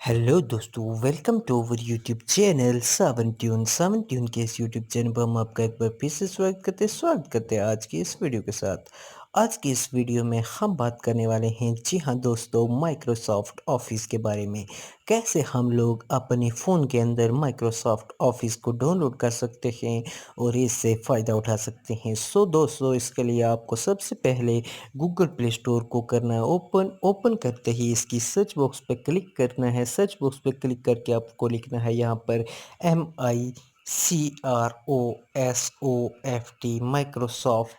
Hello दोस्तों, welcome to our YouTube channel Sawan tune के इस यूट्यूब चैनल पर हम आपका एक बार फिर से स्वागत करते हैं आज की इस वीडियो के साथ। आज की इस वीडियो में हम बात करने वाले हैं, जी हाँ दोस्तों, माइक्रोसॉफ्ट ऑफिस के बारे में। कैसे हम लोग अपने फ़ोन के अंदर माइक्रोसॉफ्ट ऑफिस को डाउनलोड कर सकते हैं और इससे फ़ायदा उठा सकते हैं। सो दोस्तों, इसके लिए आपको सबसे पहले गूगल प्ले स्टोर को करना है ओपन। ओपन करते ही इसकी सर्च बॉक्स पे क्लिक करना है। सर्च बॉक्स पे क्लिक करके आपको लिखना है यहाँ पर MICROSOFT माइक्रोसॉफ्ट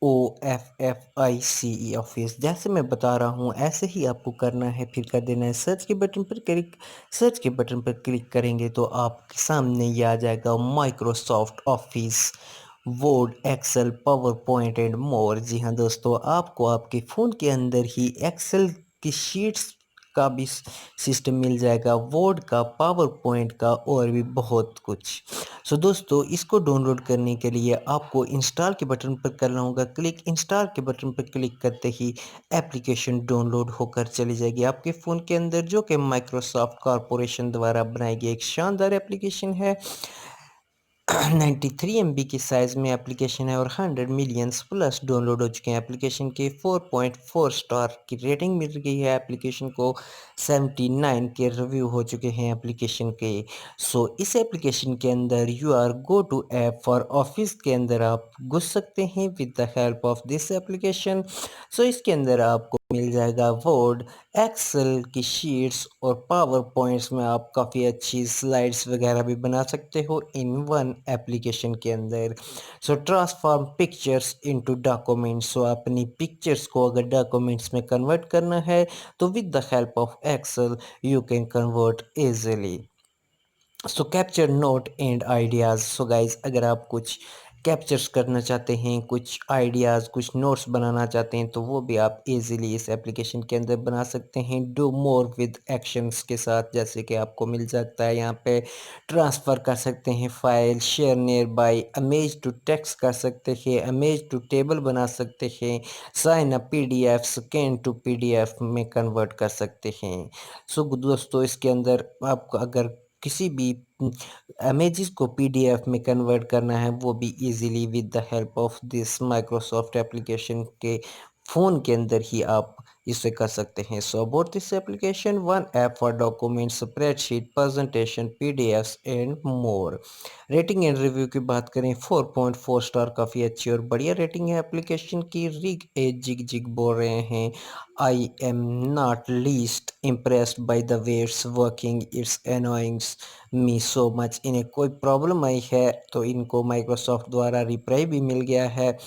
OFFICE ऑफिस। जैसे मैं बता रहा हूँ ऐसे ही आपको करना है, फिर कर देना है सर्च के बटन पर क्लिक। सर्च के बटन पर क्लिक करेंगे तो आपके सामने ये आ जाएगा Microsoft Office Word, Excel, PowerPoint and more. जी हाँ दोस्तों, आपको आपके फ़ोन के अंदर ही एक्सेल की शीट्स का भी सिस्टम मिल जाएगा, वर्ड का, पावर पॉइंट का और भी बहुत कुछ। सो दोस्तों, इसको डाउनलोड करने के लिए आपको इंस्टॉल के बटन पर करना होगा क्लिक। इंस्टॉल के बटन पर क्लिक करते ही एप्लीकेशन डाउनलोड होकर चली जाएगी आपके फ़ोन के अंदर, जो कि माइक्रोसॉफ्ट कॉरपोरेशन द्वारा बनाई गई एक शानदार एप्लीकेशन है। 93 MB की साइज़ में एप्लीकेशन है और 100 मिलियंस प्लस डाउनलोड हो चुके हैं एप्लीकेशन के। 4.4 स्टार की रेटिंग मिल गई है एप्लीकेशन को। 79 के रिव्यू हो चुके हैं एप्लीकेशन के। सो इस एप्लीकेशन के अंदर you are go to app for office के अंदर आप घुस सकते हैं with the help of this application. So इसके अंदर आपको मिल जाएगा वर्ड, एक्सेल की शीट्स और पावर पॉइंट्स में आप काफ़ी अच्छी स्लाइड्स वगैरह भी बना सकते हो इन वन एप्लीकेशन के अंदर। सो ट्रांसफॉर्म पिक्चर्स इनटू डॉक्यूमेंट्स। सो अपनी पिक्चर्स को अगर डॉक्यूमेंट्स में कन्वर्ट करना है तो with the help of Excel you can convert easily. So capture note and ideas. So guys, अगर आप कुछ कैप्चर्स करना चाहते हैं, कुछ आइडियाज़, कुछ नोट्स बनाना चाहते हैं तो वो भी आप इजीली इस एप्लीकेशन के अंदर बना सकते हैं डू मोर विद एक्शंस के साथ। जैसे कि आपको मिल सकता है यहाँ पे ट्रांसफ़र कर सकते हैं file, share nearby, image to text कर सकते हैं, इमेज टू टेबल बना सकते हैं, sign a PDF, scan to PDF में कन्वर्ट कर सकते हैं। सो दोस्तों, इसके अंदर आपको अगर किसी भी इमेजेस को PDF में कन्वर्ट करना है वो भी easily with the help of this Microsoft application के फ़ोन के अंदर ही आप इसे कर सकते हैं। So about this application, one app for documents, spreadsheet, presentation, PDFs and more. Rating and review की बात करें, 4.4 स्टार काफ़ी अच्छी और बढ़िया रेटिंग है एप्लीकेशन की। रिग ए जिग जिग बोल रहे हैं, I am not least impressed by the way it's working, it's annoying me so much. इन्हें कोई प्रॉब्लम आई है तो इनको माइक्रोसॉफ्ट द्वारा रिप्लाई भी मिल गया है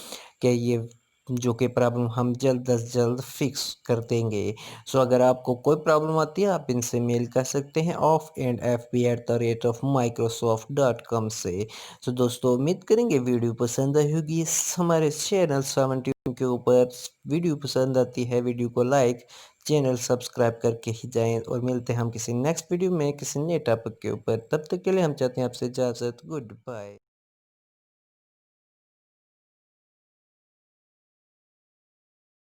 कि ये जो कि प्रॉब्लम हम जल्द अज जल्द फिक्स कर देंगे। सो अगर आपको कोई प्रॉब्लम आती है आप इनसे मेल कर सकते हैं off@microsoft.com से। सो दोस्तों, उम्मीद करेंगे वीडियो पसंद आई होगी। हमारे चैनल 70 के ऊपर वीडियो पसंद आती है, वीडियो को लाइक, चैनल सब्सक्राइब करके ही जाएं और मिलते हैं हम किसी नेक्स्ट वीडियो में किसी नए टॉपिक के ऊपर। तब तक के लिए हम चाहते हैं आपसे इजाज़त। Good bye.